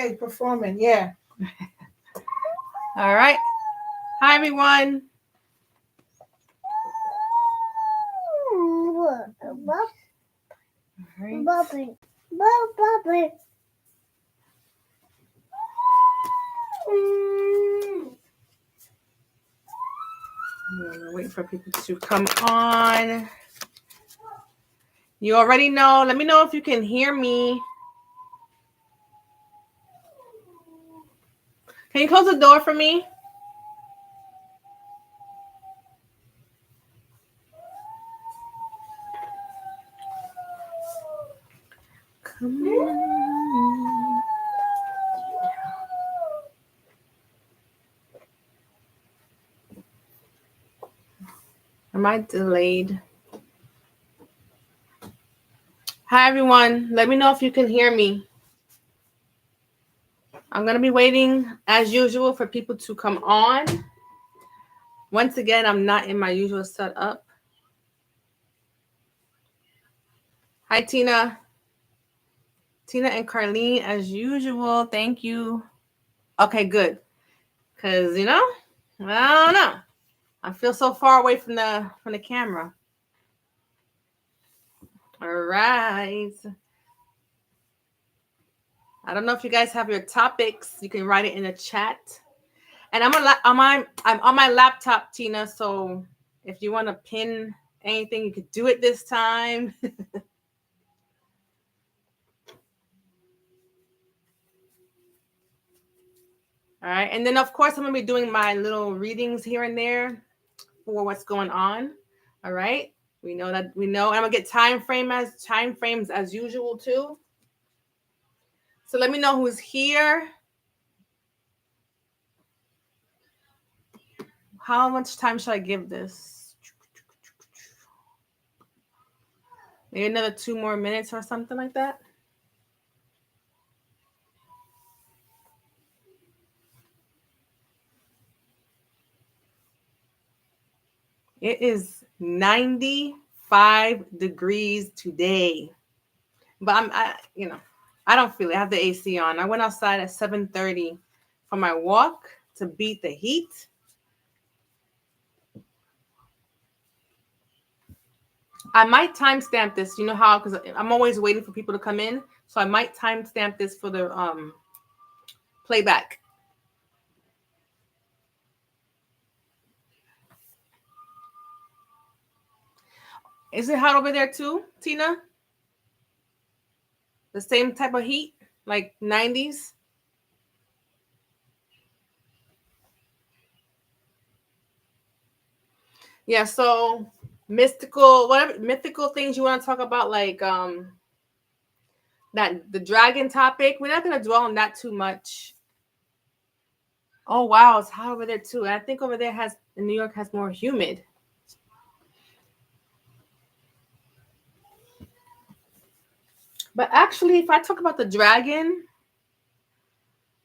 Okay, performing. Yeah. All right. Hi, everyone. Wait for people to come on. You already know. Let me know if you can hear me. Can you close the door for me? Come on. Am I delayed? Hi, everyone. Let me know if you can hear me. I'm going to be waiting, as usual, for people to come on. Once again, I'm not in my usual setup. Hi, Tina. Tina and Carlene, as usual. Thank you. Okay, good. Because, I don't know. I feel so far away from the camera. All right. I don't know if you guys have your topics. You can write it in the chat. And I'm on my laptop, Tina. So if you want to pin anything, you could do it this time. All right. And then, of course, I'm going to be doing my little readings here and there for what's going on. All right. We know. And I'm going to get time frames as usual, too. So let me know who's here. How much time should I give this? Maybe another 2 more minutes or something like that. It is 95 degrees today. But I don't feel it. I have the AC on. I went outside at 7:30 for my walk to beat the heat. I might timestamp this. You know how? Because I'm always waiting for people to come in. So I might timestamp this for the playback. Is it hot over there too, Tina? The same type of heat? Like 90s? Yeah, so whatever mythical things you want to talk about, like that the dragon topic. We're not gonna dwell on that too much. Oh wow, it's hot over there too. And I think over there in New York has more humid. But actually, if I talk about the dragon,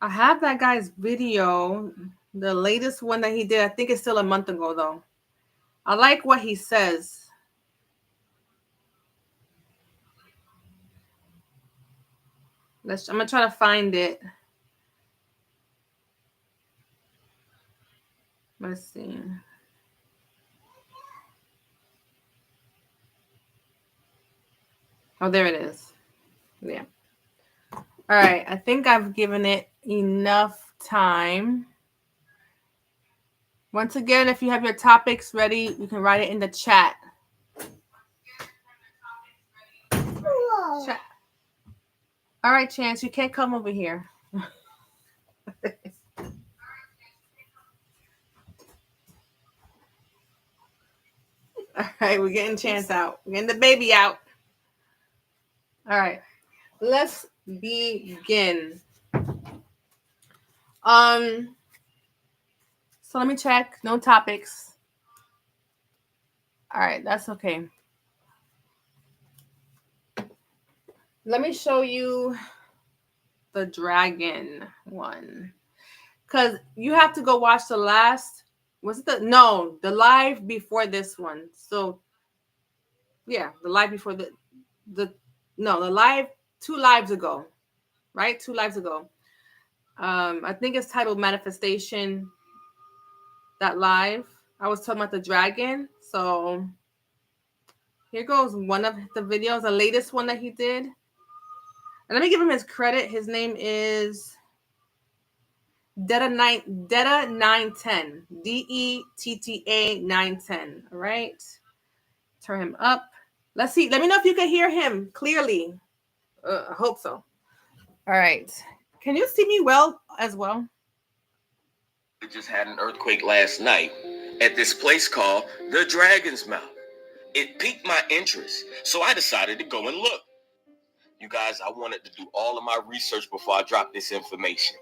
I have that guy's video, the latest one that he did. I think it's still a month ago though. I like what he says. I'm gonna try to find it. Let's see. Oh, there it is. Yeah. All right. I think I've given it enough time. Once again, if you have your topics ready, you can write it in the chat. Chat. All right, Chance, you can't come over here. All right, we're getting Chance out. We're getting the baby out. All right, let's begin. So let me check. No topics. All right, that's okay. Let me show you the dragon one. Because you have to go watch the last. Was it the live before this one? So yeah, the live before the live 2 lives ago, right? 2 lives ago. I think it's titled Manifestation, that live. I was talking about the dragon. So here goes one of the videos, the latest one that he did. And let me give him his credit. His name is Detta910. DETTA 910. All right. Turn him up. Let's see. Let me know if you can hear him clearly. I hope so. All right. Can you see me well as well? We just had an earthquake last night at this place called the Dragon's Mouth. It piqued my interest, so I decided to go and look. You guys, I wanted to do all of my research before I drop this information.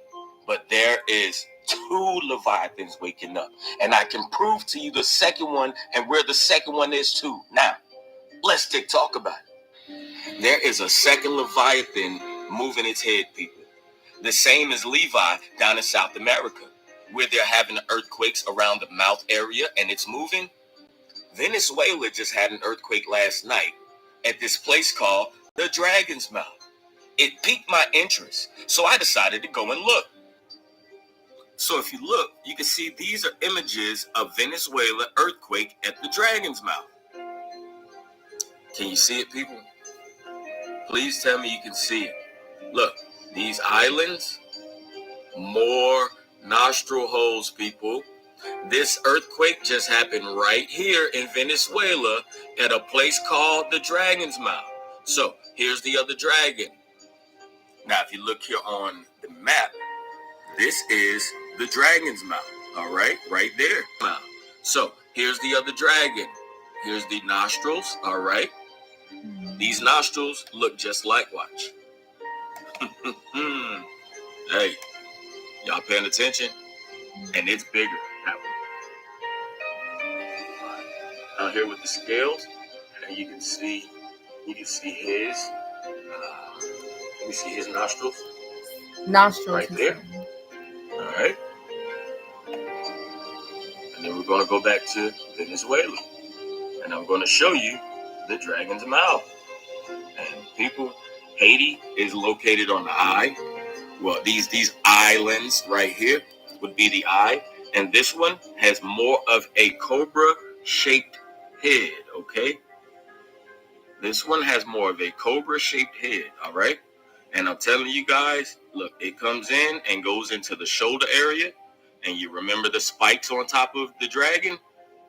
But there is 2 Leviathans waking up. And I can prove to you the second one and where the second one is too. Now, let's talk about it. There is a second Leviathan moving its head, people. The same as Levi down in South America, where they're having earthquakes around the mouth area and it's moving. Venezuela just had an earthquake last night at this place called the Dragon's Mouth. It piqued my interest, so I decided to go and look. So if you look, you can see these are images of Venezuela earthquake at the Dragon's Mouth. Can you see it, people? Please tell me you can see it. Look, these islands, more nostril holes, people. This earthquake just happened right here in Venezuela at a place called the Dragon's Mouth. So here's the other dragon. Now, if you look here on the map, this is the Dragon's Mouth, all right there. So here's the other dragon. Here's the nostrils, all right? These nostrils look just like, watch. Hey, y'all paying attention? And it's bigger. Out here with the scales, and you can see his, let me see his nostrils. Nostrils. Right there. All right. And then we're going to go back to Venezuela. And I'm going to show you the Dragon's Mouth. And people, Haiti is located on the eye. Well, these islands right here would be the eye. And this one has more of a cobra-shaped head, okay? This one has more of a cobra-shaped head, all right? And I'm telling you guys, look, it comes in and goes into the shoulder area. And you remember the spikes on top of the dragon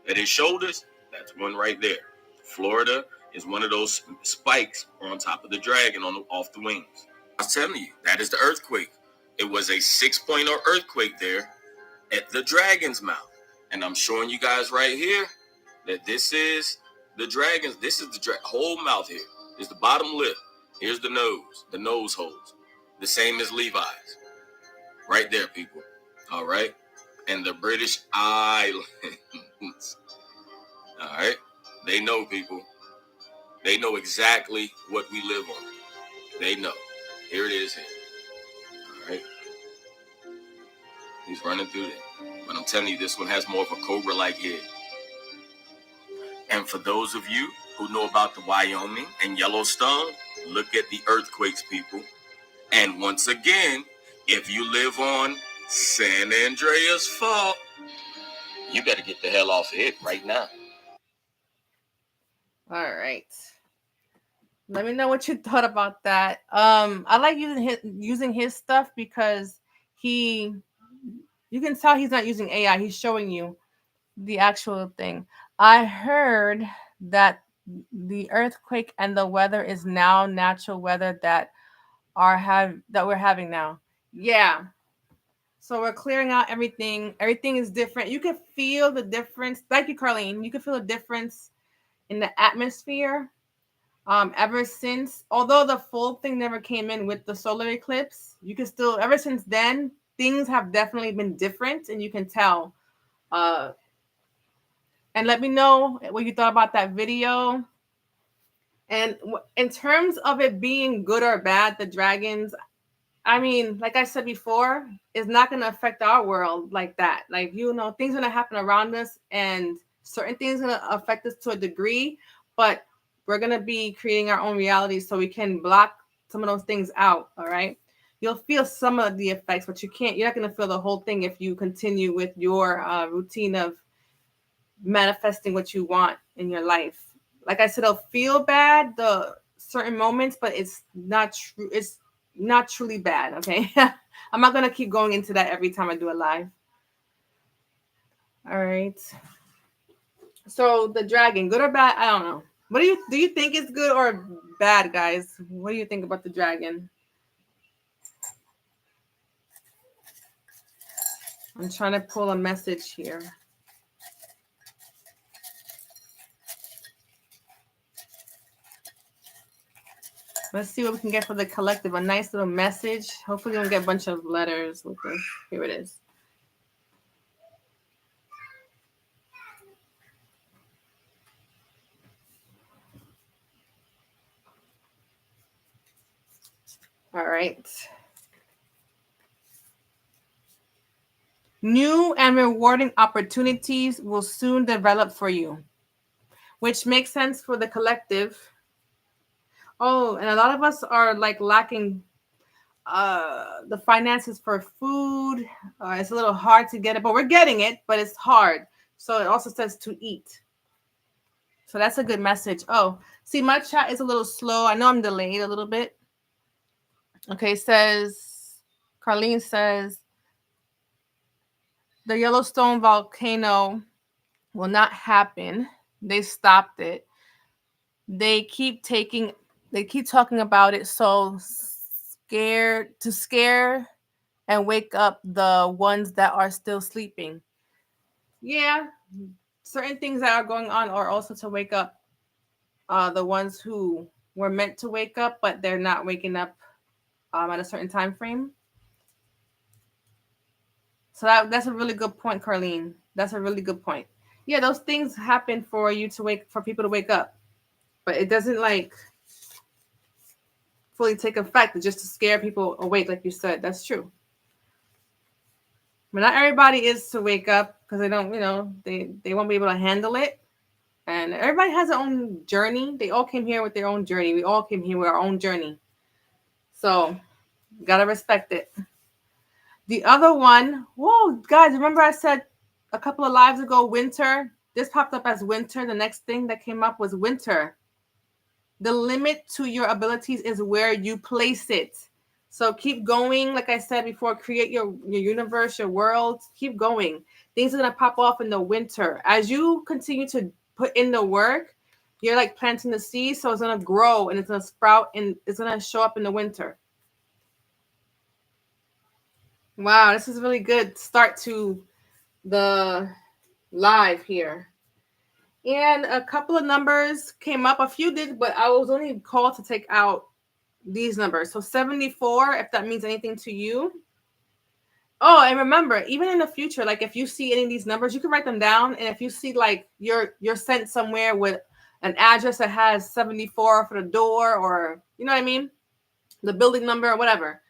at his shoulders? That's one right there. Florida is one of those spikes on top of the dragon off the wings. I was telling you, that is the earthquake. It was a 6.0 earthquake there at the Dragon's Mouth. And I'm showing you guys right here that this is the dragon's, this is the whole mouth here. Is the bottom lip. Here's the nose holes. The same as Levi's. Right there, people. All right? And the British Islands. All right? They know, people. They know exactly what we live on. They know. Here it is here. All right? He's running through there. But I'm telling you, this one has more of a cobra-like head. And for those of you who know about the Wyoming and Yellowstone, look at the earthquakes, people. And once again, if you live on San Andreas Fault, you better get the hell off of it right now. All right. Let me know what you thought about that. I like using his stuff because you can tell he's not using AI. He's showing you the actual thing. I heard that the earthquake and the weather is now natural weather that we're having now. Yeah. So we're clearing out everything. Everything is different. You can feel the difference. Thank you, Carlene. You can feel the difference in the atmosphere. Ever since, although the full thing never came in with the solar eclipse, you can still, ever since then, things have definitely been different, and you can tell. And let me know what you thought about that video. And in terms of it being good or bad, the dragons, I mean, like I said before, it's not going to affect our world like that. Like, things are going to happen around us, and certain things are going to affect us to a degree, but we're going to be creating our own reality so we can block some of those things out. All right. You'll feel some of the effects, but you're not going to feel the whole thing if you continue with your routine of manifesting what you want in your life. Like I said, it'll feel bad the certain moments, but it's not true. It's not truly bad. Okay. I'm not going to keep going into that every time I do a live. All right. So the dragon, good or bad? I don't know. What do you think is good or bad, guys? What do you think about the dragon? I'm trying to pull a message here. Let's see what we can get for the collective. A nice little message. Hopefully we don't get a bunch of letters with this. Here it is. All right. New and rewarding opportunities will soon develop for you, which makes sense for the collective. Oh, and a lot of us are like lacking the finances for food. It's a little hard to get it, but we're getting it, but it's hard. So it also says to eat. So that's a good message. Oh, see, my chat is a little slow. I know I'm delayed a little bit. Okay, Carlene says, the Yellowstone volcano will not happen. They stopped it. They keep talking about it, so scared to scare and wake up the ones that are still sleeping. Yeah, certain things that are going on are also to wake up the ones who were meant to wake up, but they're not waking up at a certain time frame. So that's a really good point, Carlene. That's a really good point. Yeah, those things happen for people to wake up, but it doesn't like fully take effect just to scare people awake, like you said. That's true. But not everybody is to wake up because they don't, they won't be able to handle it. And everybody has their own journey. They all came here with their own journey. We all came here with our own journey. So, gotta respect it. The other one, whoa, guys, remember I said a couple of lives ago, winter? This popped up as winter. The next thing that came up was winter. The limit to your abilities is where you place it. So keep going. Like I said before, create your universe, your world. Keep going. Things are going to pop off in the winter. As you continue to put in the work, you're like planting the seed. So it's going to grow and it's going to sprout and it's going to show up in the winter. Wow, this is a really good start to the live here. And a couple of numbers came up. A few did, but I was only called to take out these numbers. So 74, if that means anything to you. Oh, and remember, even in the future, like if you see any of these numbers, you can write them down. And if you see like you're sent somewhere with an address that has 74 for the door, or you know what I mean, the building number or whatever,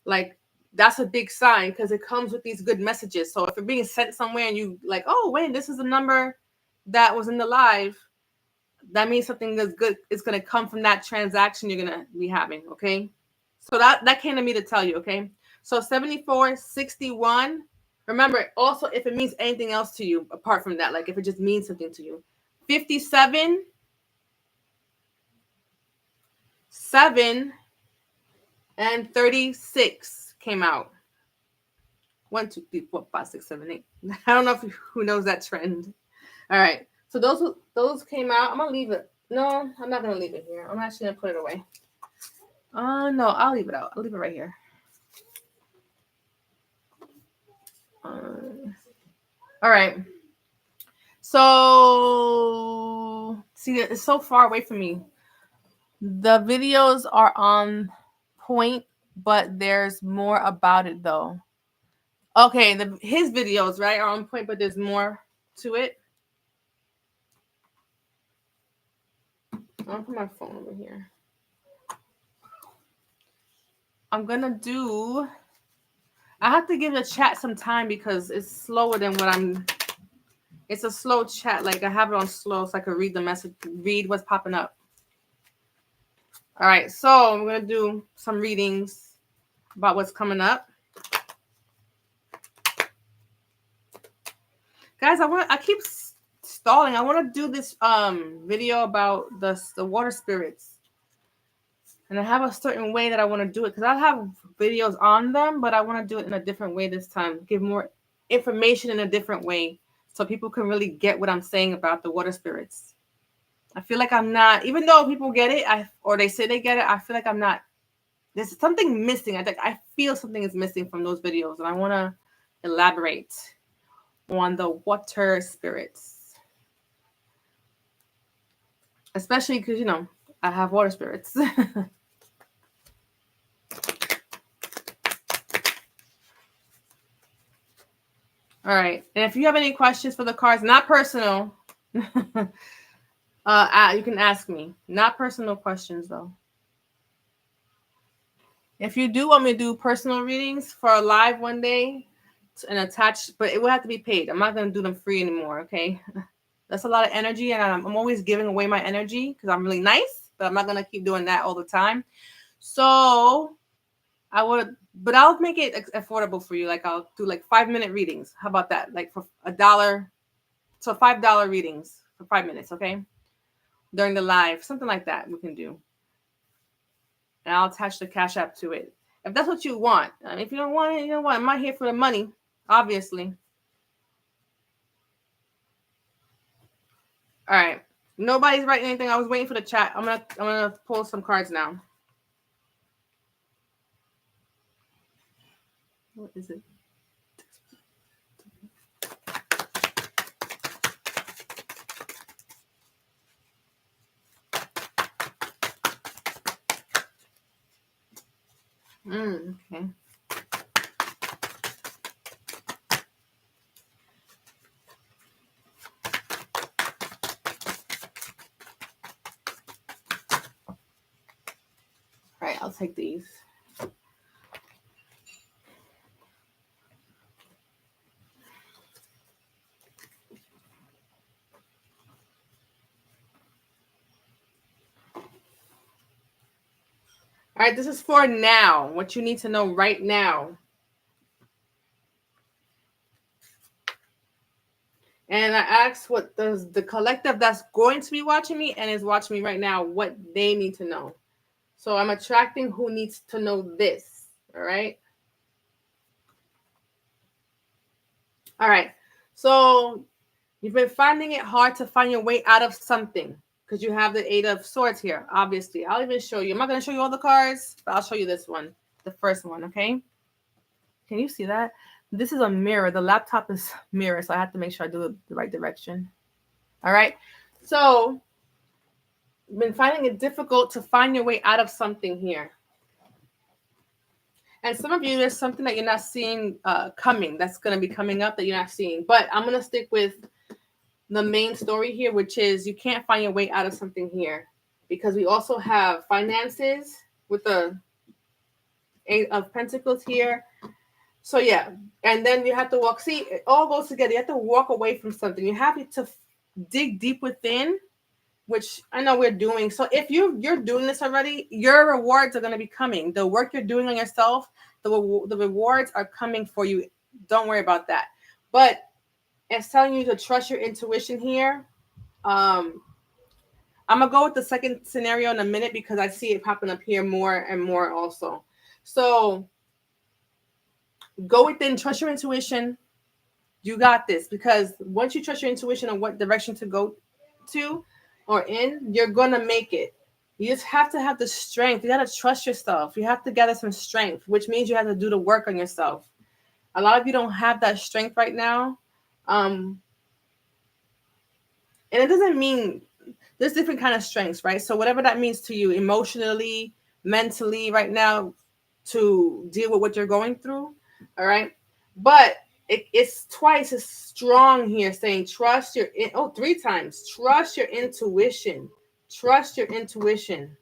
like that's a big sign because it comes with these good messages. So if you're being sent somewhere and you like, oh wait, this is a number that was in the live, that means something that's good is going to come from that transaction you're going to be having. Okay. So that came to me to tell you. Okay. So 74, 61. Remember also if it means anything else to you apart from that, like if it just means something to you. 57, 7, and 36 came out. 1, 2, 3, 4, 5, 6, 7, 8. I don't know who knows that trend. All right. So those came out. I'm gonna leave it. No, I'm not gonna leave it here. I'm actually gonna put it away. No, I'll leave it out. I'll leave it right here. All right. So see, it's so far away from me. The videos are on point, but there's more about it though. Okay, his videos, right, are on point, but there's more to it. I'll put my phone over here. I'm gonna do. I have to give the chat some time because it's slower than what I'm. It's a slow chat. Like I have it on slow so I can read the message, read what's popping up. All right, so I'm gonna do some readings. about what's coming up. Guys, I keep stalling. I want to do this video about the water spirits. And I have a certain way that I want to do it because I have videos on them, but I want to do it in a different way this time. Give more information in a different way so people can really get what I'm saying about the water spirits. I feel like I'm not, even though people get it, or they say they get it, I feel like I'm not. There's something missing. I feel something is missing from those videos, and I want to elaborate on the water spirits, especially because I have water spirits. All right. And if you have any questions for the cards, not personal, you can ask me. Not personal questions, though. If you do want me to do personal readings for a live one day and attach, but it will have to be paid. I'm not going to do them free anymore, okay? That's a lot of energy, and I'm always giving away my energy because I'm really nice, but I'm not going to keep doing that all the time. So but I'll make it affordable for you. Like I'll do like 5-minute readings. How about that? Like for $1. So $5 readings for 5 minutes, okay? During the live, something like that we can do. And I'll attach the Cash App to it. If that's what you want. I mean, if you don't want it, you know what? I'm not here for the money, obviously. All right. Nobody's writing anything. I was waiting for the chat. I'm gonna pull some cards now. What is it? Okay. All right, I'll take these. All right, this is for now. What you need to know right now. And I asked what does the collective that's going to be watching me and is watching me right now, what they need to know. So I'm attracting who needs to know this. All right. All right. So you've been finding it hard to find your way out of something because you have the 8 of Swords here, obviously. I'll even show you. I'm not going to show you all the cards, but I'll show you this one, the first one, okay? Can you see that? This is a mirror. The laptop is mirror, so I have to make sure I do it the right direction. All right. So you've been finding it difficult to find your way out of something here. And some of you, there's something that you're not seeing coming. That's going to be coming up that you're not seeing. But I'm going to stick with the main story here, which is you can't find your way out of something here. Because we also have finances with the 8 of Pentacles here. So yeah, and then you have to walk. See, it all goes together. You have to walk away from something. You have to dig deep within, which I know we're doing. So if you're doing this already, your rewards are going to be coming. The work you're doing on yourself, the rewards are coming for you. Don't worry about that. But it's telling you to trust your intuition here. I'm gonna go with the second scenario in a minute because I see it popping up here more and more also. So go within, trust your intuition. You got this, because once you trust your intuition on what direction to go to or in, you're gonna make it. You just have to have the strength. You gotta trust yourself. You have to gather some strength, which means you have to do the work on yourself. A lot of you don't have that strength right now. And it doesn't mean there's different kind of strengths, right? So whatever that means to you emotionally, mentally right now to deal with what you're going through. All right. But it's twice as strong here saying trust your 3 times. Trust your intuition. Trust your intuition.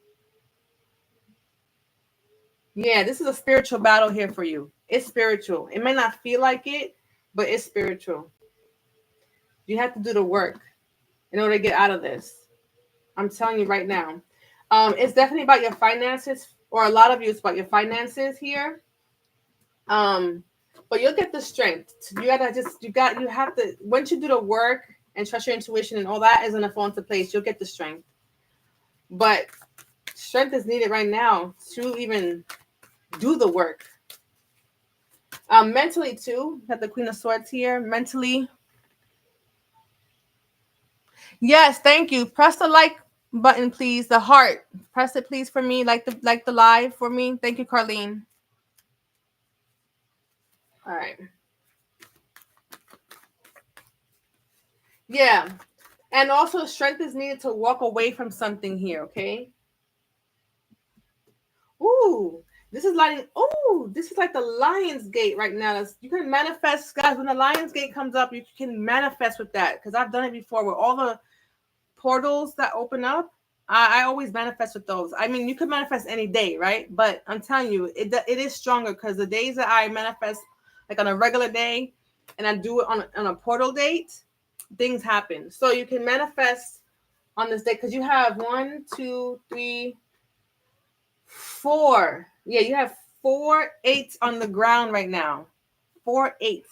Yeah, this is a spiritual battle here for you. It's spiritual. It may not feel like it, but it's spiritual. You have to do the work in order to get out of this. I'm telling you right now. It's definitely about your finances, or a lot of you, it's about your finances here. But you'll get the strength. You have to, once you do the work and trust your intuition and all that is gonna fall into place, you'll get the strength. But strength is needed right now to even do the work. Mentally too, got the Queen of Swords here. Mentally, yes, thank you. Press the like button, please. The heart, press it, please, for me. Like the live for me. Thank you, Carlene. All right. Yeah, and also strength is needed to walk away from something here. Okay. Ooh, this is lighting. Ooh, this is like the Lion's Gate right now. You can manifest, guys. When the Lion's Gate comes up, you can manifest with that because I've done it before with all the portals that open up. I always manifest with those. I mean, you could manifest any day, right? But I'm telling you, it is stronger because the days that I manifest, like on a regular day, and I do it on a portal date, things happen. So you can manifest on this day because you have 1, 2, 3, 4. Yeah, you have 4 eights on the ground right now. 4 eights.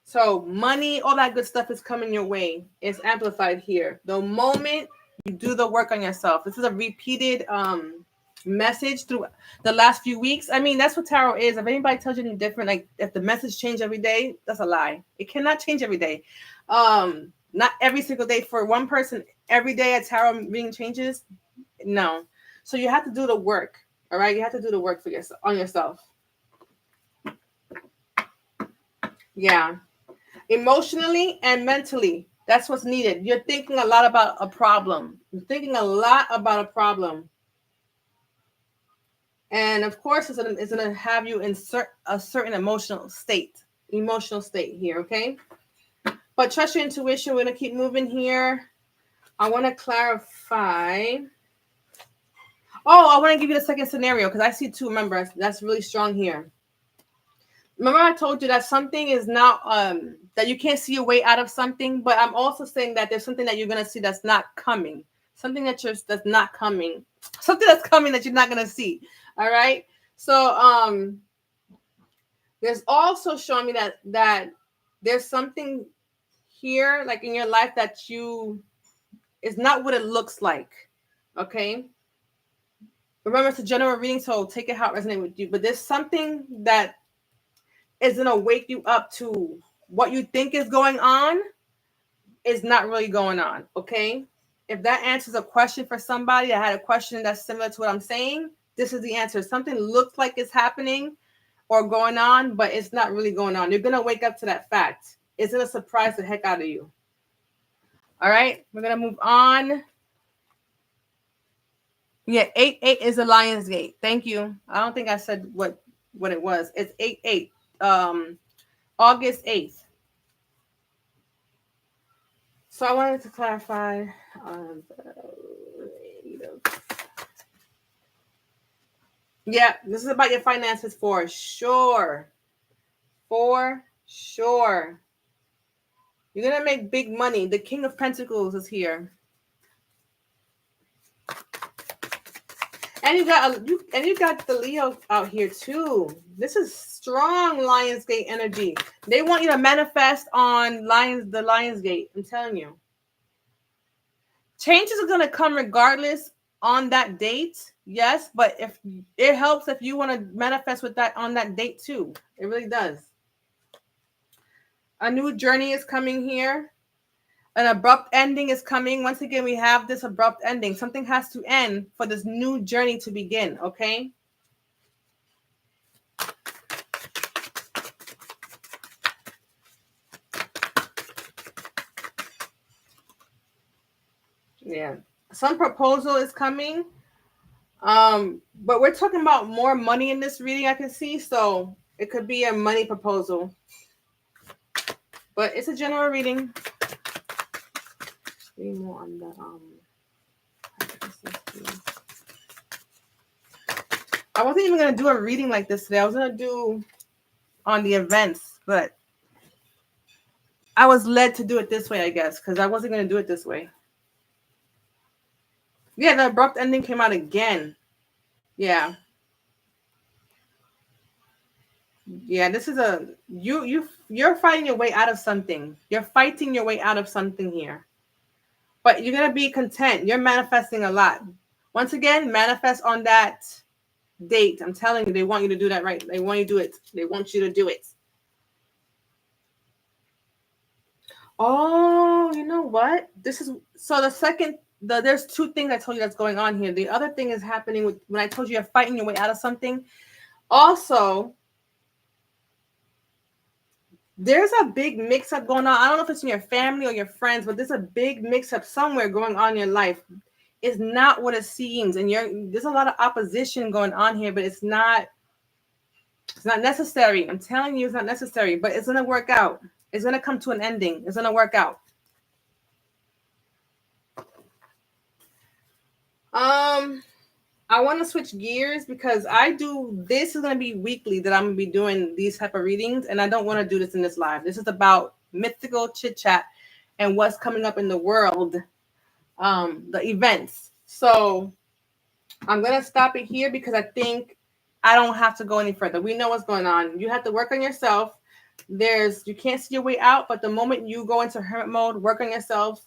So money, all that good stuff is coming your way. It's amplified here. The moment you do the work on yourself. This is a repeated message through the last few weeks. I mean, that's what tarot is. If anybody tells you anything different, like if the message change every day, that's a lie. It cannot change every day. Not every single day. For one person, every day a tarot reading changes. No. So you have to do the work. All right. You have to do the work for yourself on yourself. Yeah. Emotionally and mentally. That's what's needed. You're thinking a lot about a problem. You're thinking a lot about a problem. And of course, it's going to have you in a certain emotional state here, okay? But trust your intuition. We're going to keep moving here. I want to clarify. Oh, I want to give you the second scenario because I see 2 members. That's really strong here. Remember I told you that something is not, that you can't see your way out of something, but I'm also saying that there's something that you're going to see that's not coming. Something that's not coming. Something that's coming that you're not going to see. All right. So, there's also showing me that there's something here, like in your life that is not what it looks like. Okay. Remember, it's a general reading, so take it how it resonates with you. But there's something that is going to wake you up to what you think is going on is not really going on. Okay. If that answers a question for somebody that had a question that's similar to what I'm saying, this is the answer. Something looks like it's happening or going on, but it's not really going on. You're going to wake up to that fact. It's going to surprise the heck out of you. All right. We're going to move on. Yeah. 8-8 is the Lion's Gate. Thank you. I don't think I said what it was. It's 8-8. August 8th. So I wanted to clarify. Yeah, this is about your finances for sure. For sure. You're going to make big money. The King of Pentacles is here. And you got the Leo out here too. This is strong Lionsgate energy. They want you to manifest on the Lionsgate. I'm telling you. Changes are gonna come regardless on that date. Yes, but if it helps if you want to manifest with that on that date too. It really does. A new journey is coming here. An abrupt ending is coming. Once again, we have this abrupt ending. Something has to end for this new journey to begin, okay? Yeah. Some proposal is coming. But we're talking about more money in this reading, I can see. So it could be a money proposal. But it's a general reading. More on the I wasn't even gonna do a reading like this today. I was gonna do on the events, but I was led to do it this way, I guess, because I wasn't gonna do it this way. Yeah, the abrupt ending came out again. Yeah. Yeah, this is you're fighting your way out of something. You're fighting your way out of something here. But you're gonna be content. You're manifesting a lot. Once again, manifest on that date. I'm telling you, they want you to do that right. They want you to do it. They want you to do it. Oh, you know what? This is so there's two things I told you that's going on here. The other thing is happening with when I told you you're fighting your way out of something. Also, there's a big mix up going on. I don't know if it's in your family or your friends, but there's a big mix up somewhere going on in your life. It's not what it seems, and there's a lot of opposition going on here, but it's not necessary. I'm telling you, it's not necessary, but it's gonna work out. It's gonna come to an ending. It's gonna work out. I want to switch gears because this is going to be weekly that I'm going to be doing these type of readings, and I don't want to do this in this live. This is about mythical chit chat and what's coming up in the world, the events. So I'm going to stop it here because I think I don't have to go any further. We know what's going on. You have to work on yourself. You can't see your way out, but the moment you go into hermit mode, work on yourself,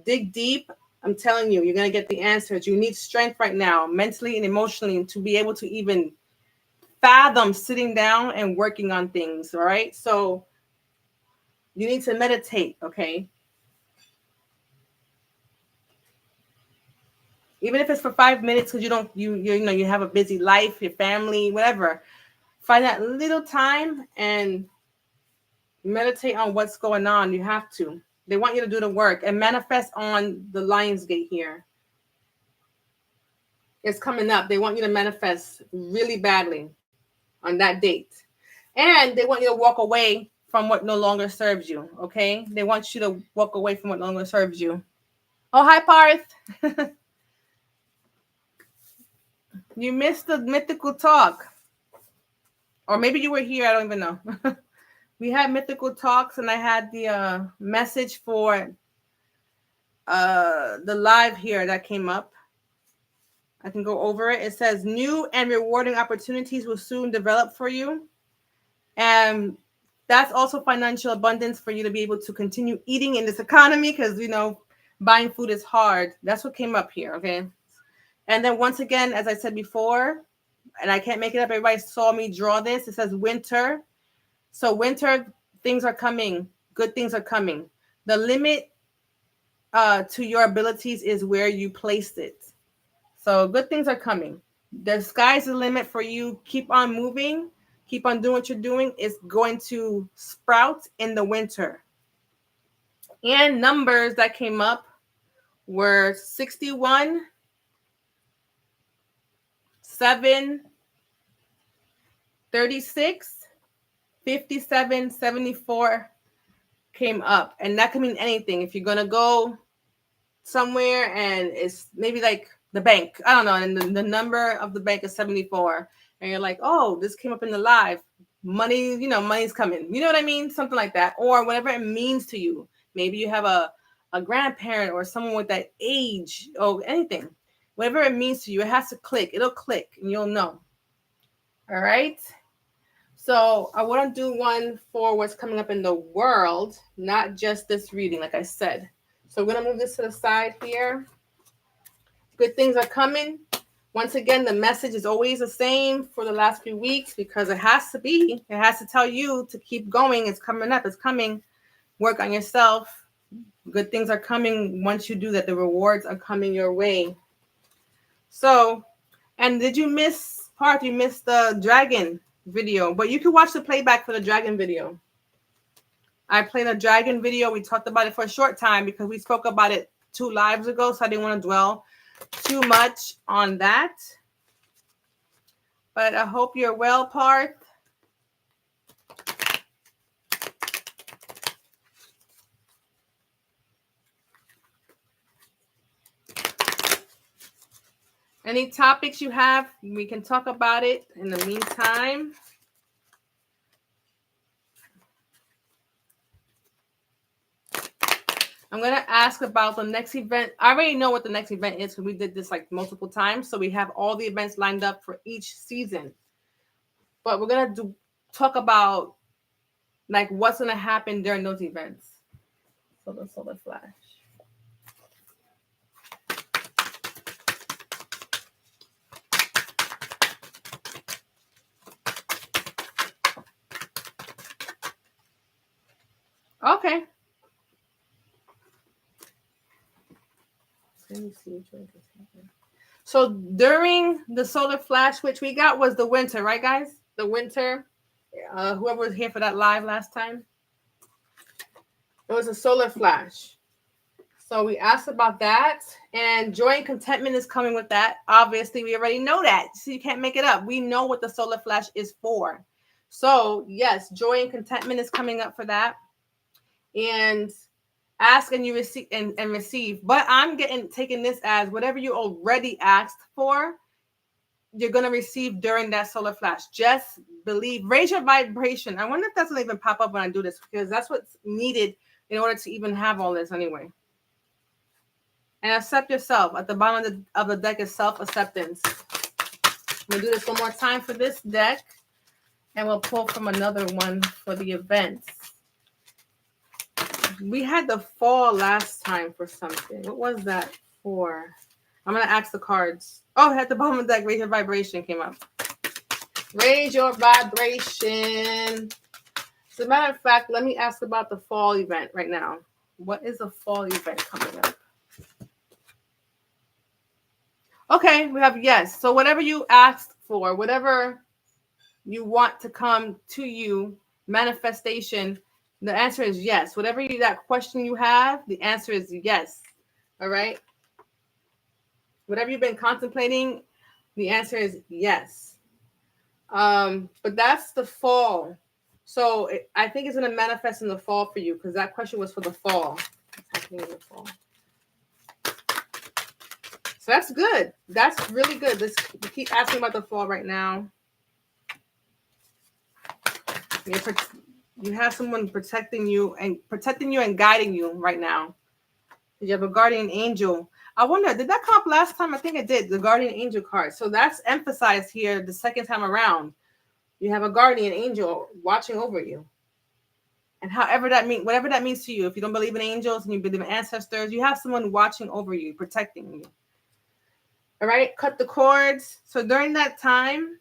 dig deep, I'm telling you, you're going to get the answers. You need strength right now, mentally and emotionally, to be able to even fathom sitting down and working on things. All right. So you need to meditate. Okay. Even if it's for 5 minutes, because you have a busy life, your family, whatever. Find that little time and meditate on what's going on. You have to. They want you to do the work and manifest on the Lion's Gate here. It's coming up. They want you to manifest really badly on that date. And they want you to walk away from what no longer serves you. Okay. They want you to walk away from what no longer serves you. Oh, hi, Parth. You missed the mythical talk. Or maybe you were here. I don't even know. We had mythical talks, and I had the message for the live here that came up. I can go over it. It says new and rewarding opportunities will soon develop for you. And that's also financial abundance for you to be able to continue eating in this economy because, buying food is hard. That's what came up here, okay? And then once again, as I said before, and I can't make it up, everybody saw me draw this. It says winter. So winter, things are coming. Good things are coming. The limit to your abilities is where you placed it. So good things are coming. The sky's the limit for you. Keep on moving. Keep on doing what you're doing. It's going to sprout in the winter. And numbers that came up were 61, 7, 36, 57, 74 came up. And that can mean anything. If you're going to go somewhere and it's maybe like the bank, I don't know, and the number of the bank is 74. And you're like, oh, this came up in the live. Money, money's coming. You know what I mean? Something like that. Or whatever it means to you. Maybe you have a grandparent or someone with that age or anything. Whatever it means to you, it has to click. It'll click and you'll know. All right. So I want to do one for what's coming up in the world, not just this reading, like I said. So we're going to move this to the side here. Good things are coming. Once again, the message is always the same for the last few weeks because it has to be. It has to tell you to keep going. It's coming up. It's coming. Work on yourself. Good things are coming. Once you do that, the rewards are coming your way. So, and did you miss part? You missed the dragon video, but you can watch the playback for the dragon video. I played a dragon video. We talked about it for a short time because we spoke about it 2 lives ago, so I didn't want to dwell too much on that. But I hope you're well, Parth. Any topics you have, we can talk about it in the meantime. I'm going to ask about the next event. I already know what the next event is because we did this like multiple times. So we have all the events lined up for each season. But we're going to talk about like what's going to happen during those events. So the solar flash. Okay. Let me see which one is happening. So during the solar flash, which we got was the winter, right, guys? The winter. Whoever was here for that live last time, it was a solar flash. So we asked about that, and joy and contentment is coming with that. Obviously, we already know that, so you can't make it up. We know what the solar flash is for. So yes, joy and contentment is coming up for that. And ask and you receive and receive. But I'm taking this as whatever you already asked for, you're gonna receive during that solar flash. Just believe, raise your vibration. I wonder if that's gonna even pop up when I do this, because that's what's needed in order to even have all this anyway. And accept yourself. At the bottom of the deck is self-acceptance. We'll do this one more time for this deck, and we'll pull from another one for the events. We had the fall last time for something. What was that for? I'm going to ask the cards. Oh, at the bottom of the deck, raise your vibration came up. Raise your vibration. As a matter of fact, let me ask about the fall event right now. What is a fall event coming up? Okay, we have yes. So whatever you asked for, whatever you want to come to you, manifestation, the answer is yes. Whatever that question you have, the answer is yes. All right. Whatever you've been contemplating, the answer is yes. But that's the fall. So I think it's going to manifest in the fall for you, because that question was for the fall. What's happening in the fall? So that's good. That's really good. Let's keep asking about the fall right now. You have someone protecting you and guiding you right now. You have a guardian angel. I wonder, did that come up last time? I think it did, the guardian angel card. So that's emphasized here the second time around. You have a guardian angel watching over you. And whatever that means to you, if you don't believe in angels and you believe in ancestors, you have someone watching over you, protecting you. All right, cut the cords. So during that time,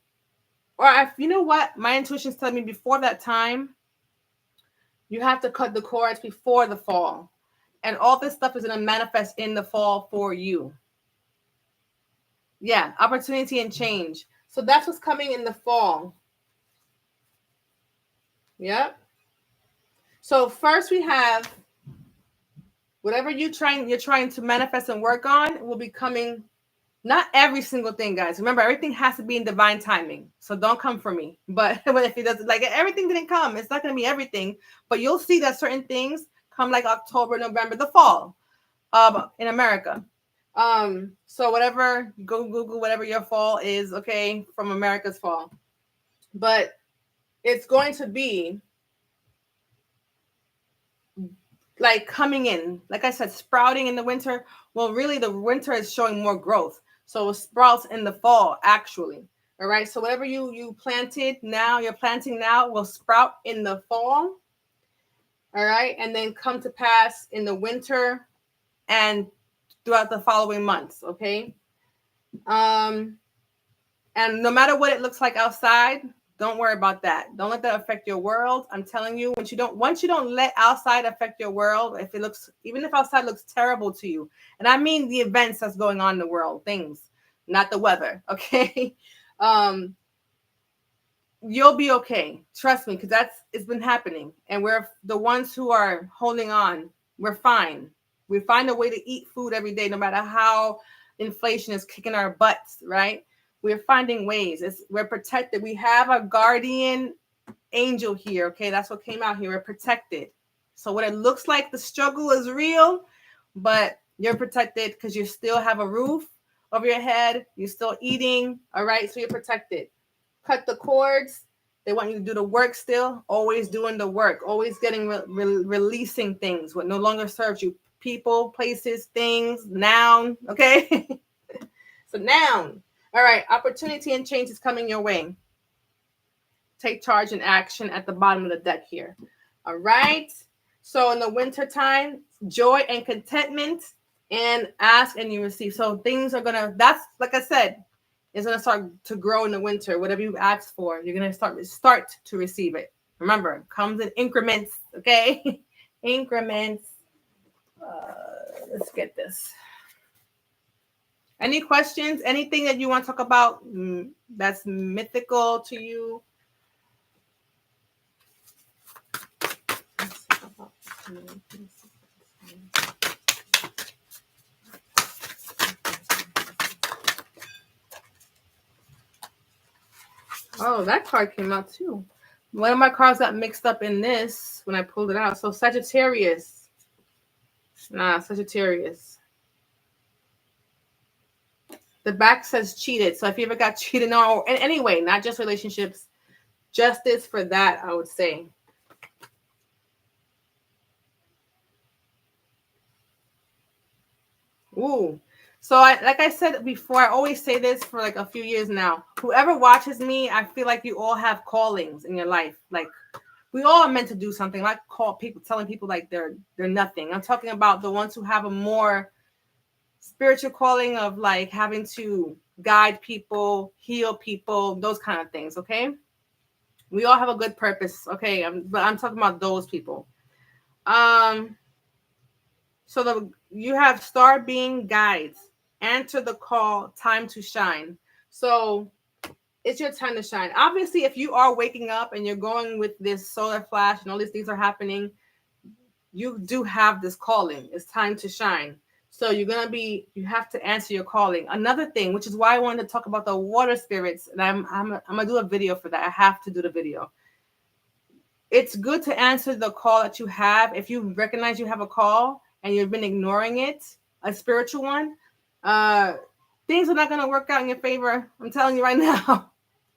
or if you know what, my intuition's telling me before that time, you have to cut the cords before the fall. And all this stuff is going to manifest in the fall for you. Yeah, opportunity and change. So that's what's coming in the fall. Yep. So first we have whatever you're trying to manifest and work on will be coming. Not every single thing, guys. Remember, everything has to be in divine timing. So don't come for me. But if it doesn't, like everything didn't come, it's not going to be everything. But you'll see that certain things come like October, November, the fall in America. So whatever, go Google whatever your fall is, okay, from America's fall. But it's going to be like coming in, like I said, sprouting in the winter. Well, really the winter is showing more growth. So it sprouts in the fall, actually. All right. So whatever you planted now, you're planting now will sprout in the fall. All right. And then come to pass in the winter and throughout the following months. Okay. And no matter what it looks like outside, don't worry about that. Don't let that affect your world. I'm telling you, once you don't let outside affect your world, even if outside looks terrible to you, and I mean the events that's going on in the world, things, not the weather, okay? You'll be okay. Trust me, because it's been happening. And we're the ones who are holding on. We're fine. We find a way to eat food every day, no matter how inflation is kicking our butts, right? We're finding ways. We're protected. We have a guardian angel here. Okay, that's what came out here. We're protected. So what it looks like, the struggle is real, but you're protected because you still have a roof over your head. You're still eating. All right, so you're protected. Cut the cords. They want you to do the work still. Always doing the work. Always getting releasing things. What no longer serves you. People, places, things, noun. Okay. So noun. All right, opportunity and change is coming your way. take charge and action at the bottom of the deck here. All right. So in the winter time, joy and contentment, and ask and you receive. So things are gonna. That's like I said, it's gonna start to grow in the winter. Whatever you asked for, you're gonna start to receive it. Remember, it comes in increments. Okay, increments. Let's get this. Any questions? Anything that you want to talk about that's mythical to you? Oh, that card came out too. One of my cards got mixed up in this when I pulled it out. So Sagittarius. Nah, Sagittarius. The back says cheated. So if you ever got cheated on, or anyway, not just relationships, justice for that, I would say. Ooh. So like I said before, I always say this for like a few years now. Whoever watches me, I feel like you all have callings in your life. Like we all are meant to do something. Like telling people like they're nothing. I'm talking about the ones who have a more spiritual calling of like having to guide people, heal people, those kind of things. Okay, we all have a good purpose. Okay, but I'm talking about those people. So you have star being guides. Answer the call. Time to shine. So it's your time to shine. Obviously, if you are waking up and you're going with this solar flash and all these things are happening, you do have this calling. It's time to shine. So you have to answer your calling. Another thing, which is why I wanted to talk about the water spirits, and I'm gonna do a video for that. I have to do the video. It's good to answer the call that you have. If you recognize you have a call and you've been ignoring it, a spiritual one, things are not gonna work out in your favor. I'm telling you right now,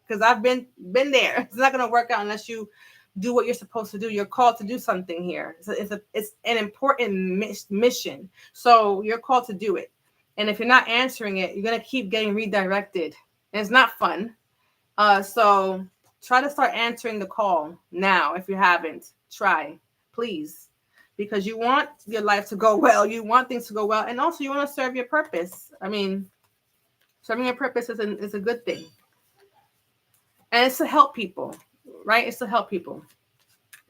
because I've been there. It's not gonna work out unless you do what you're supposed to do. You're called to do something here. It's an important mission. So you're called to do it. And if you're not answering it, you're gonna keep getting redirected. And it's not fun. So try to start answering the call now. If you haven't, try, please, because you want your life to go well. You want things to go well, and also you want to serve your purpose. I mean, serving your purpose is a good thing, and it's to help people. Right? It's to help people.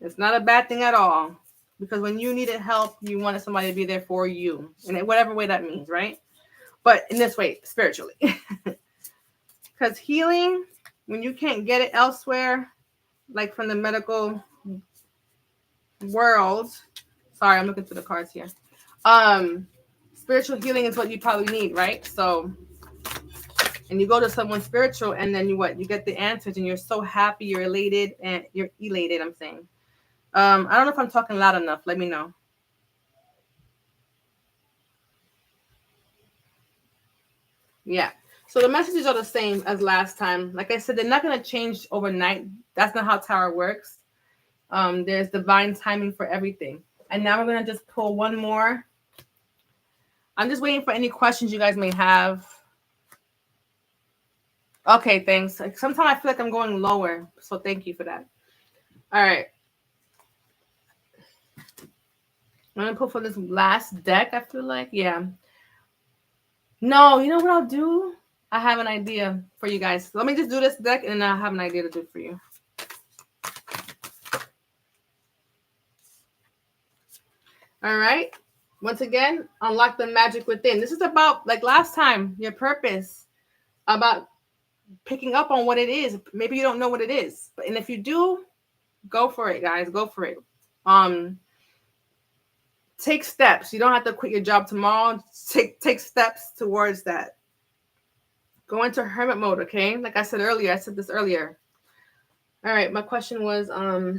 It's not a bad thing at all, because when you needed help, you wanted somebody to be there for you in whatever way that means, right? But in this way, spiritually. Because healing, when you can't get it elsewhere, like from the medical world, sorry, I'm looking through the cards here. Spiritual healing is what you probably need, right? So, and you go to someone spiritual, and then you get the answers, and you're so happy, you're elated, and you're elated. I'm saying, I don't know if I'm talking loud enough. Let me know. Yeah. So the messages are the same as last time. Like I said, they're not going to change overnight. That's not how tarot works. There's divine timing for everything. And now we're going to just pull one more. I'm just waiting for any questions you guys may have. Okay, thanks. Like, sometimes I feel like I'm going lower, so thank you for that. All right. I'm going to pull for this last deck, I feel like. Yeah. No, you know what I'll do? I have an idea for you guys. Let me just do this deck, and then I'll have an idea to do for you. All right. Once again, unlock the magic within. This is about, like last time, your purpose, about picking up on what it is. Maybe you don't know what it is, and if you do, go for it, guys. Go for it. Take steps. You don't have to quit your job tomorrow. Take steps towards that. Go into hermit mode, okay? Like I said earlier, I said this earlier. All right, my question was, all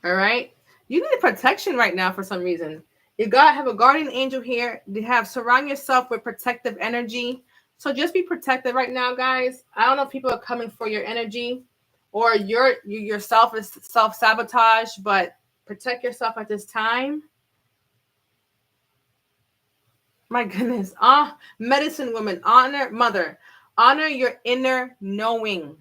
right. You need protection right now for some reason. You gotta have a guardian angel here. You have surround yourself with protective energy. So just be protected right now, guys. I don't know if people are coming for your energy, or you yourself is self-sabotage, but protect yourself at this time. My goodness. Medicine woman, mother, honor your inner knowing.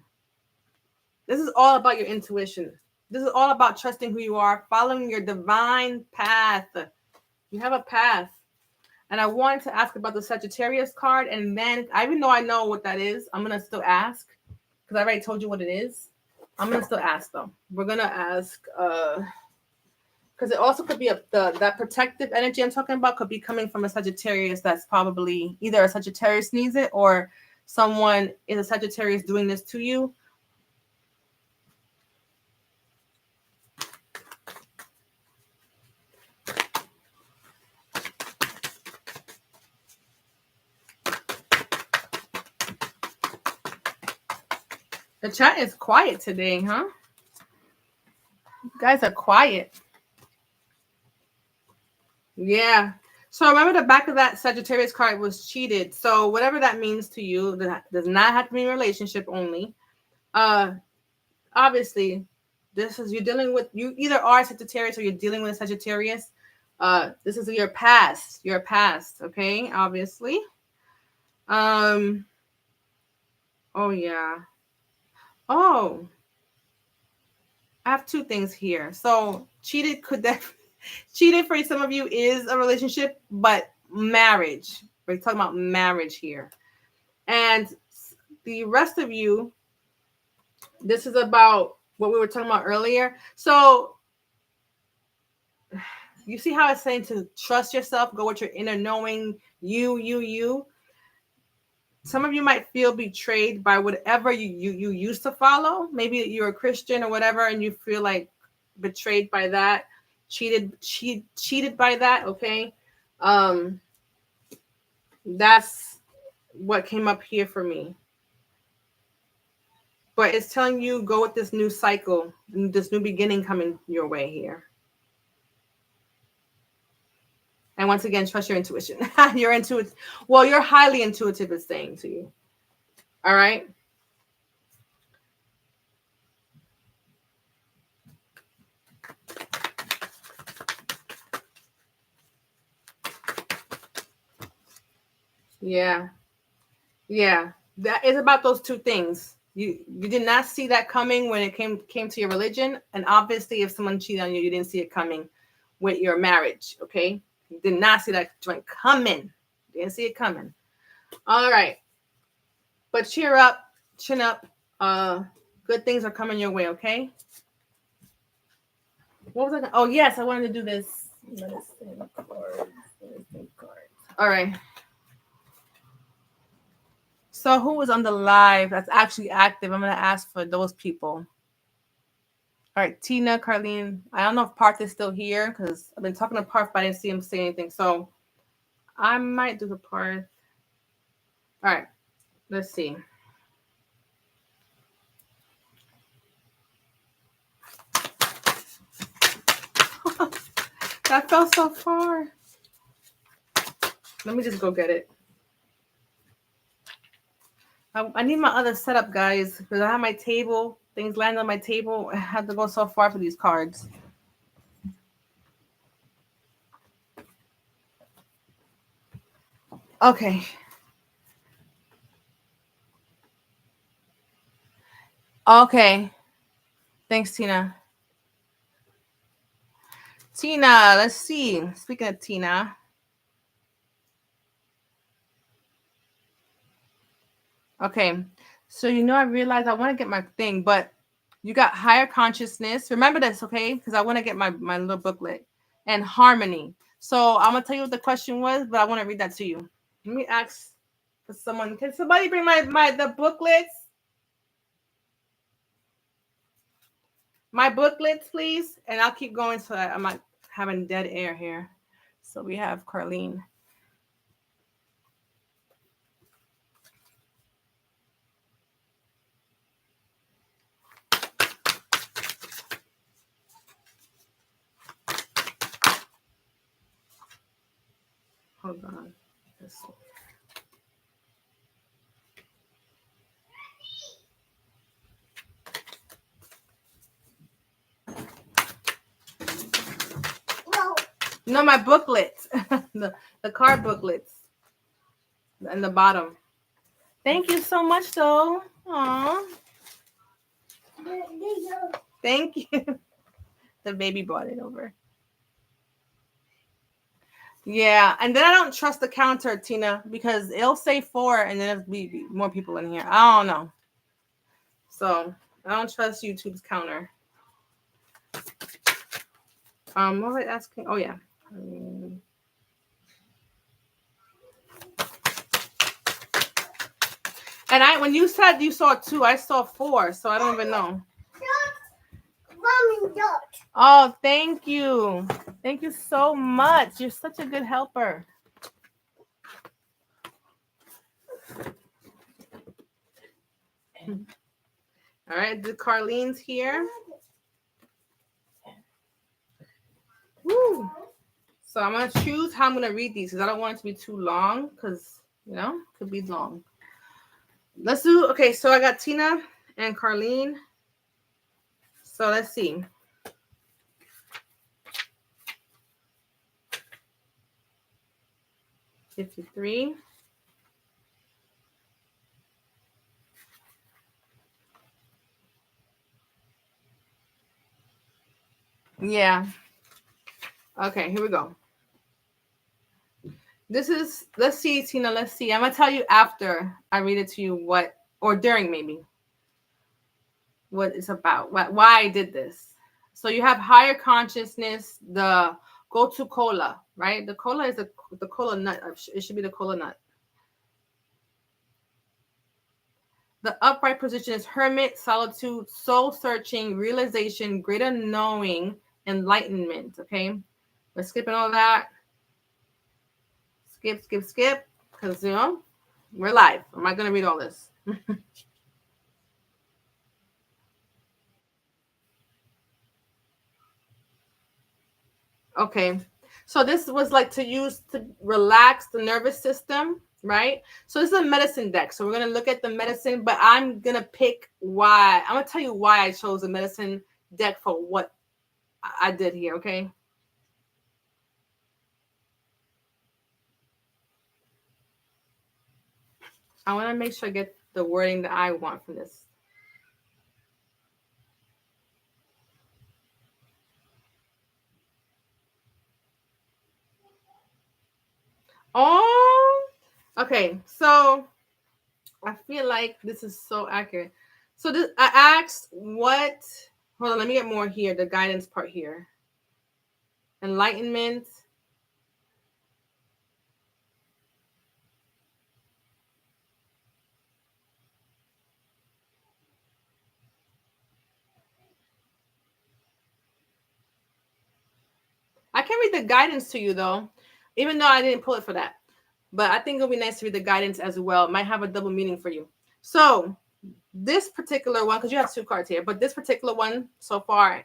This is all about your intuition. This is all about trusting who you are, following your divine path. You have a path. And I wanted to ask about the Sagittarius card. And then, even though I know what that is, I'm going to still ask. Because I already told you what it is. I'm going to still ask, though. We're going to ask... because it also could be that protective energy I'm talking about could be coming from a Sagittarius that's probably either a Sagittarius needs it or someone is a Sagittarius doing this to you. The chat is quiet today, huh? You guys are quiet. Yeah. So remember the back of that Sagittarius card was cheated. So whatever that means to you, that does not have to be a relationship only. Obviously, this is you're dealing with, you either are Sagittarius or you're dealing with a Sagittarius. This is your past. Your past, okay? Obviously. Oh yeah. Oh. I have two things here. So cheated cheated for some of you is a relationship, but marriage. We're talking about marriage here. And the rest of you, this is about what we were talking about earlier. So you see how it's saying to trust yourself, go with your inner knowing, you. Some of you might feel betrayed by whatever you used to follow. Maybe you're a Christian or whatever, and you feel like betrayed by that, cheated by that. Okay, that's what came up here for me. But it's telling you go with this new cycle, this new beginning coming your way here. And once again, trust your intuition. You're intuitive. Well, you're highly intuitive, it's saying to you. All right. Yeah. Yeah. That is about those two things. You did not see that coming when it came to your religion. And obviously, if someone cheated on you, you didn't see it coming with your marriage. Okay. You did not see that joint coming. Didn't see it coming. All right. But cheer up, chin up. Good things are coming your way, okay? What was I? Oh, yes, I wanted to do this. Medicine cards. All right. So who was on the live that's actually active? I'm going to ask for those people. All right, Tina, Carlene. I don't know if Parth is still here because I've been talking to Parth, but I didn't see him say anything. So I might do the Parth. All right, let's see. That fell so far. Let me just go get it. I need my other setup, guys, because I have my table. Things land on my table. I have to go so far for these cards. Okay. Okay. Thanks, Tina. Tina, let's see. Speaking of Tina. Okay. So, I realized I want to get my thing, but you got higher consciousness. Remember this, okay? Because I want to get my little booklet. And harmony. So, I'm going to tell you what the question was, but I want to read that to you. Let me ask for someone. Can somebody bring the booklets? My booklets, please. And I'll keep going so I'm not having dead air here. So we have Carlene. Hold on. No, my booklets. the card booklets. in the bottom. Thank you so much, though. Aw. Thank you. The baby brought it over. Yeah, and then I don't trust the counter, Tina, because it'll say 4 and then there'll be more people in here. I don't know. So I don't trust YouTube's counter. What was I asking? Oh yeah. And when you said you saw 2, I saw 4, so I don't even know. Mommy, dot. Oh, thank you. Thank you so much. You're such a good helper. All right, the Carlene's here. Woo. So I'm going to choose how I'm going to read these because I don't want it to be too long because, you know, it could be long. Let's do, okay, so I got Tina and Carlene. So let's see. $53. Yeah. Okay, here we go. This is, let's see, Tina, let's see. I'm going to tell you after I read it to you what, or during maybe, what it's about, why I did this. So you have higher consciousness, the go-to cola, right? The cola is the cola nut. It should be the cola nut. The upright position is hermit, solitude, soul searching, realization, greater knowing, enlightenment. Okay, we're skipping all that. Skip, because you know we're live. I'm not gonna read all this. Okay, so this was like to use to relax the nervous system, right? So this is a medicine deck. So we're gonna look at the medicine, but I'm gonna pick why. I'm gonna tell you why I chose a medicine deck for what I did here. Okay. I want to make sure I get the wording that I want from this. Oh, okay. So I feel like this is so accurate. So this, I asked what, hold on, let me get more here, the guidance part here. Enlightenment. I can read the guidance to you though, even though I didn't pull it for that. But I think it'll be nice to read the guidance as well. It might have a double meaning for you. So this particular one, because you have 2 cards here, but this particular one so far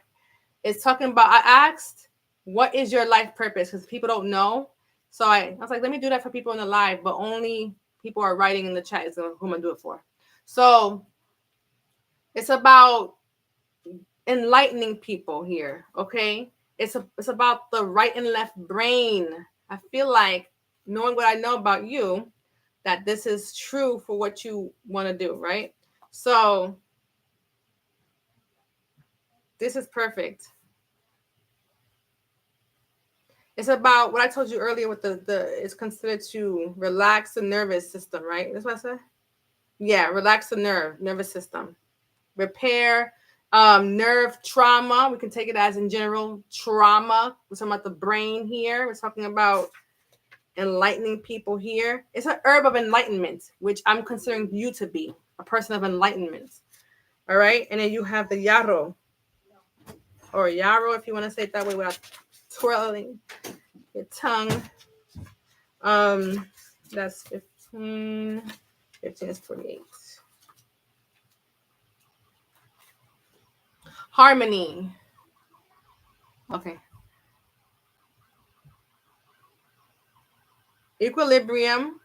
is talking about, I asked, what is your life purpose? Because people don't know. So I was like, let me do that for people in the live, but only people are writing in the chat is who I'm going to do it for. So it's about enlightening people here, okay? It's about the right and left brain. I feel like, knowing what I know about you, that this is true for what you want to do, right? So this is perfect. It's about what I told you earlier with the it's considered to relax the nervous system, right? That's what I said. Yeah, relax the nervous system. Repair nerve trauma. We can take it as in general trauma. We're talking about the brain here. We're talking about enlightening people here. It's an herb of enlightenment, which I'm considering you to be a person of enlightenment. All right, and then you have the yarrow, or yarrow, if you want to say it that way without twirling your tongue. That's 15. 15 is 48. Harmony. Okay. Equilibrium,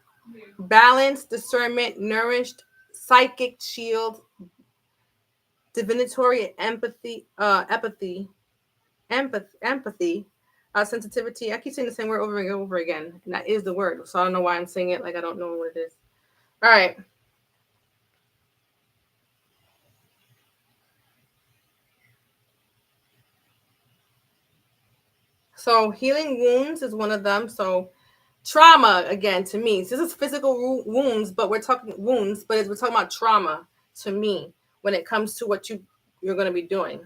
balance, discernment, nourished, psychic shield, divinatory empathy, empathy, Sensitivity. I keep saying the same word over and over again, and that is the word. So I don't know why I'm saying it like I don't know what it is. All right. So healing wounds is one of them. So trauma, again, to me, this is physical wounds, but we're talking wounds, but we're talking about trauma to me when it comes to what you're going to be doing.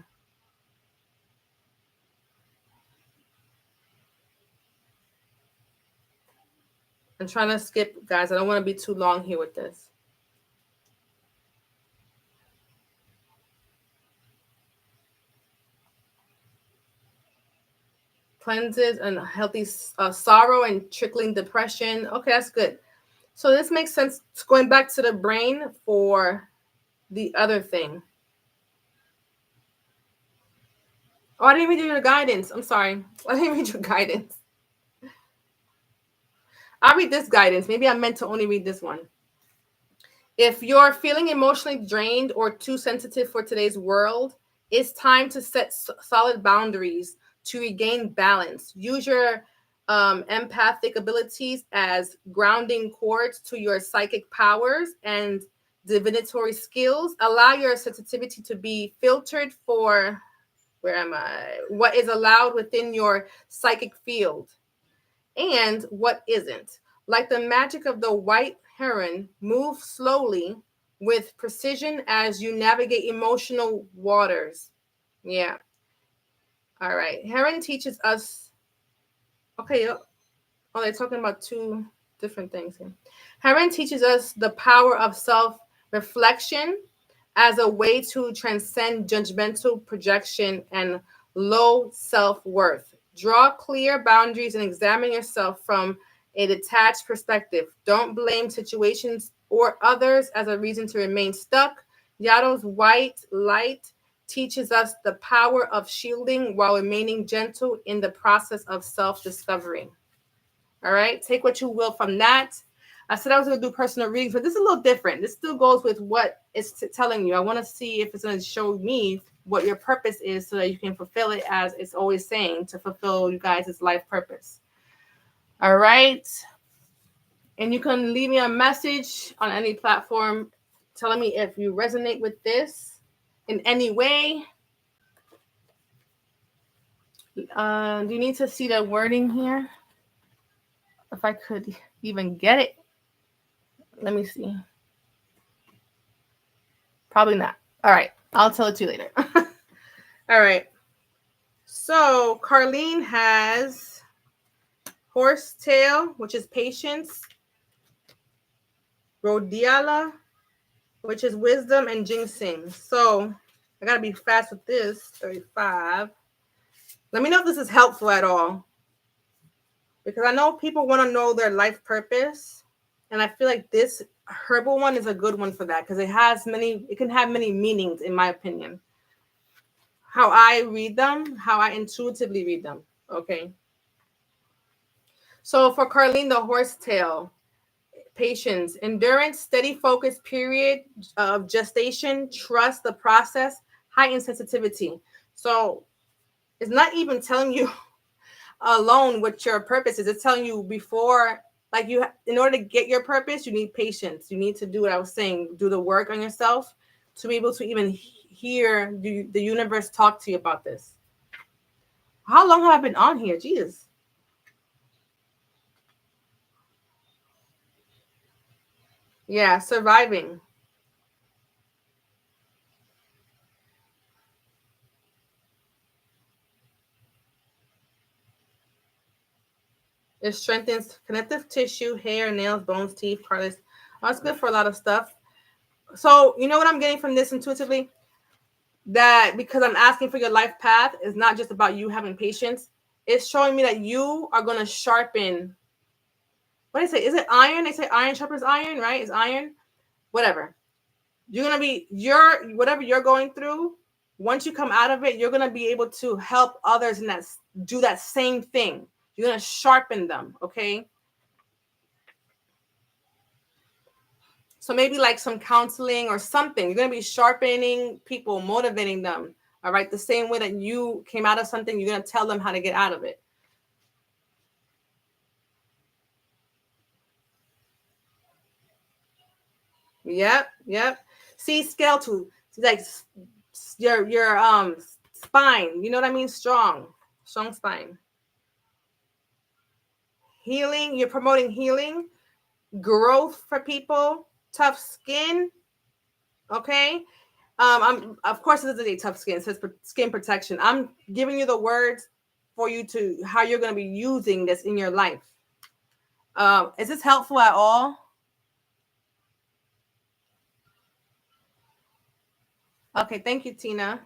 I'm trying to skip, guys. I don't want to be too long here with this. Cleanses and healthy sorrow and trickling depression. Okay, that's good. So this makes sense. Going back to the brain for the other thing. Oh, I didn't read your guidance. I'm sorry. I didn't read your guidance. I'll read this guidance. Maybe I meant to only read this one. If you're feeling emotionally drained or too sensitive for today's world, it's time to set solid boundaries to regain balance. Use your empathic abilities as grounding cords to your psychic powers and divinatory skills. Allow your sensitivity to be filtered for what is allowed within your psychic field and what isn't. Like the magic of the white heron, move slowly with precision as you navigate emotional waters. Yeah. All right. Heron teaches us. Okay. Oh, they're talking about two different things here. Heron teaches us the power of self-reflection as a way to transcend judgmental projection and low self-worth. Draw clear boundaries and examine yourself from a detached perspective. Don't blame situations or others as a reason to remain stuck. Yato's white light teaches us the power of shielding while remaining gentle in the process of self-discovery. All right, take what you will from that. I said I was going to do personal readings, but this is a little different. This still goes with what it's telling you. I want to see if it's going to show me what your purpose is so that you can fulfill it, as it's always saying, to fulfill you guys' life purpose. All right. And you can leave me a message on any platform telling me if you resonate with this in any way. Do you need to see the wording here? If I could even get it. Let me see. Probably not. All right. I'll tell it to you later. All right. So Carlene has horsetail, which is patience. Rodiala, which is wisdom, and ginseng. So I got to be fast with this. 35. Let me know if this is helpful at all. Because I know people want to know their life purpose. And I feel like this herbal one is a good one for that. Because it can have many meanings, in my opinion. How I read them, how I intuitively read them. Okay. So for Carlene, the horsetail, patience, endurance, steady focus, period of gestation, trust the process, heightened sensitivity. So it's not even telling you alone what your purpose is. It's telling you before, like in order to get your purpose, you need patience. You need to do what I was saying, do the work on yourself to be able to even hear the universe talk to you about this. How long have I been on here? Jesus. Yeah, surviving. It strengthens connective tissue, hair, nails, bones, teeth, cartilage. Oh, it's good for a lot of stuff. So, you know what I'm getting from this intuitively? That because I'm asking for your life path is not just about you having patience. It's showing me that you are going to sharpen. What do they say? Is it iron? They say iron sharpens iron, right? It's iron. Whatever. You're going to be, whatever you're going through, once you come out of it, you're going to be able to help others and do that same thing. You're going to sharpen them, okay? So maybe like some counseling or something. You're going to be sharpening people, motivating them. All right. The same way that you came out of something, you're going to tell them how to get out of it. Yep. See, skeletal, like your spine. You know what I mean? Strong spine. Healing. You're promoting healing, growth for people, tough skin. Okay. I'm of course this is a tough skin. It says skin protection. I'm giving you the words for you to how you're going to be using this in your life. Is this helpful at all? Okay, thank you, Tina.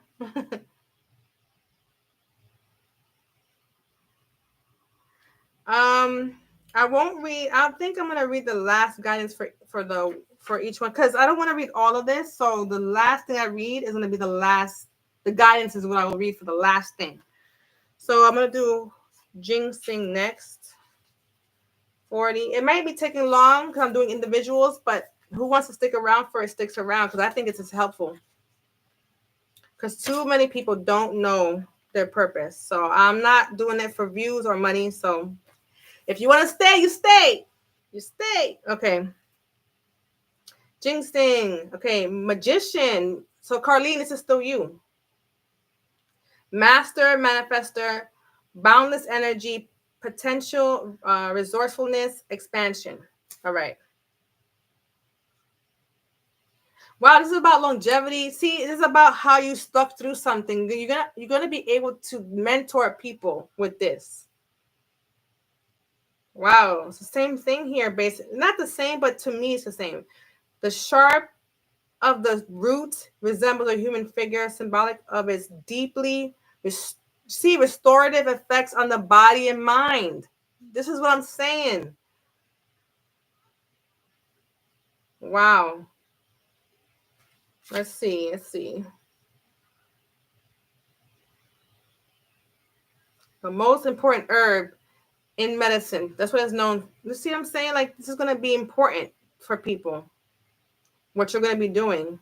I won't read. I think I'm gonna read the last guidance for each one because I don't want to read all of this. So the last thing I read is gonna be the last. The guidance is what I will read for the last thing. So I'm gonna do ginseng next. 40. It might be taking long because I'm doing individuals, but who wants to stick around for it sticks around because I think it's just helpful. Because too many people don't know their purpose. So I'm not doing it for views or money. So if you want to stay, you stay. You stay. Okay. Ginseng. Okay. Magician. So Carlene, this is still you. Master, manifester, boundless energy, potential, resourcefulness, expansion. All right. Wow, this is about longevity. See, this is about how you stuck through something. You're gonna be able to mentor people with this. Wow, it's the same thing here, basically. Not the same, but to me, it's the same. The sharp of the root resembles a human figure, symbolic of its deeply restorative effects on the body and mind. This is what I'm saying. Wow. Let's see. The most important herb in medicine. That's what it's known. You see what I'm saying? Like this is going to be important for people. What you're going to be doing.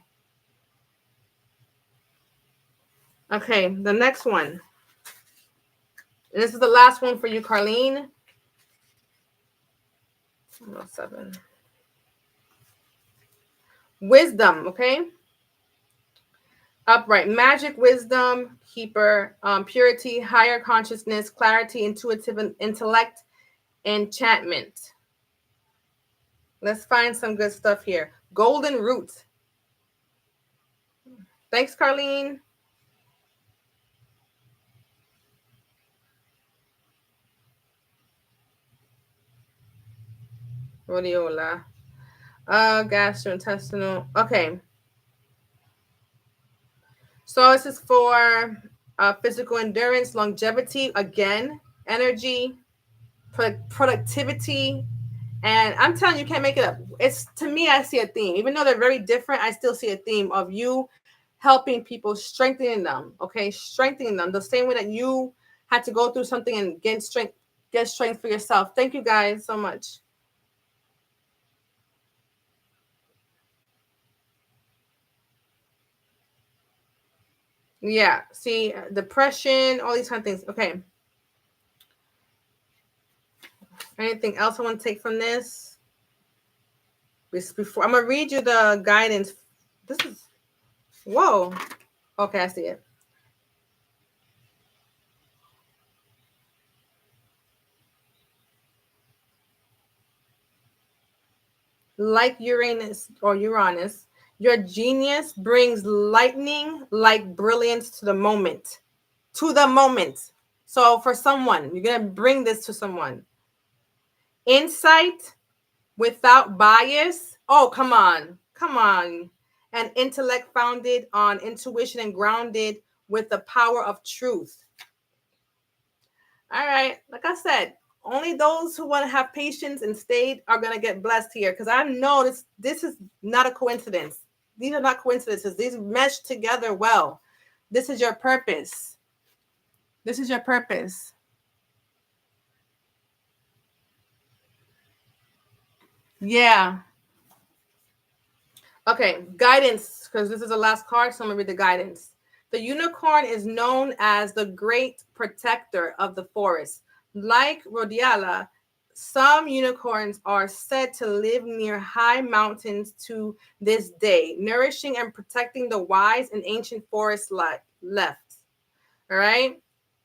Okay, the next one. And this is the last one for you, Carlene. 7. Wisdom, okay? Upright magic, wisdom, keeper, purity, higher consciousness, clarity, intuitive intellect, enchantment. Let's find some good stuff here. Golden root. Thanks, Carlene. Rhodiola. Gastrointestinal. Okay. So this is for physical endurance, longevity, again, energy, productivity. And I'm telling you, you can't make it up. It's to me, I see a theme. Even though they're very different, I still see a theme of you helping people, strengthening them. Okay, strengthening them the same way that you had to go through something and get strength for yourself. Thank you guys so much. Yeah, see, depression, all these kind of things. Okay. Anything else I want to take from this? Before I'm gonna read you the guidance. This is whoa. Okay, I see it. Like Uranus, your genius brings lightning like brilliance to the moment. To the moment. So for someone, you're gonna bring this to someone. Insight without bias. Oh, come on. Come on. And intellect founded on intuition and grounded with the power of truth. All right. Like I said, only those who want to have patience and stay are going to get blessed here because I know this is not a coincidence. These are not coincidences. These mesh together well. This is your purpose. This is your purpose. Yeah. Okay, guidance, because this is the last card, so I'm going to read the guidance. The unicorn is known as the great protector of the forest. Like Rodiala, Some unicorns are said to live near high mountains to this day, nourishing and protecting the wise and ancient forest left. All right.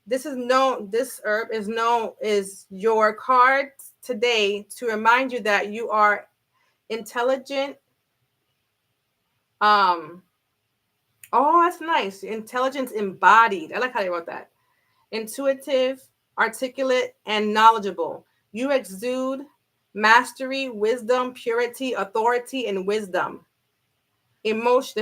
This herb is your card today to remind you that you are intelligent. Um, oh, that's nice. Intelligence embodied. I like how they wrote that. Intuitive, articulate, and knowledgeable. You exude mastery, wisdom, purity, authority, and wisdom. Emotions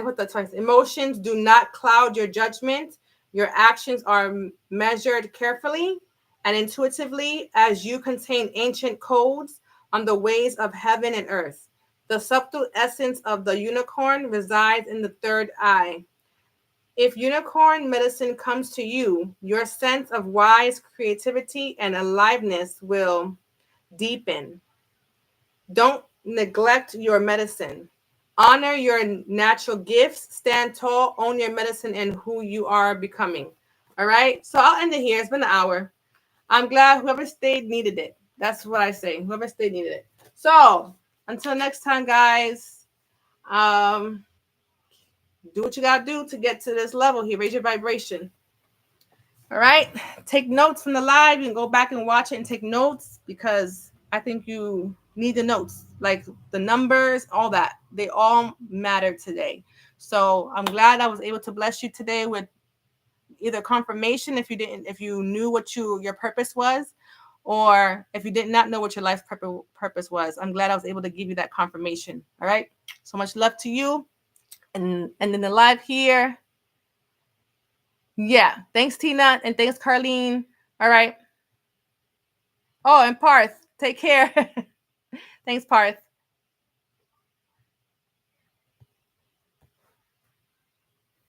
do not cloud your judgment. Your actions are measured carefully and intuitively as you contain ancient codes on the ways of heaven and earth. The subtle essence of the unicorn resides in the third eye. If unicorn medicine comes to you, your sense of wise creativity and aliveness will deepen. Don't neglect your medicine. Honor your natural gifts. Stand tall, own your medicine and who you are becoming. All right. So I'll end it here. It's been an hour. I'm glad whoever stayed needed it. That's what I say. Whoever stayed needed it. So until next time, guys, um, do what you got to do to get to this level here. Raise your vibration. All right. Take notes from the live. You can go back and watch it and take notes because I think you need the notes, like the numbers, all that. They all matter today. So I'm glad I was able to bless you today with either confirmation if you knew what your purpose was, or if you did not know what your life purpose was. I'm glad I was able to give you that confirmation. All right. So much love to you. And then the live here. Yeah. Thanks, Tina. And thanks, Carlene. All right. Oh, and Parth. Take care. Thanks, Parth.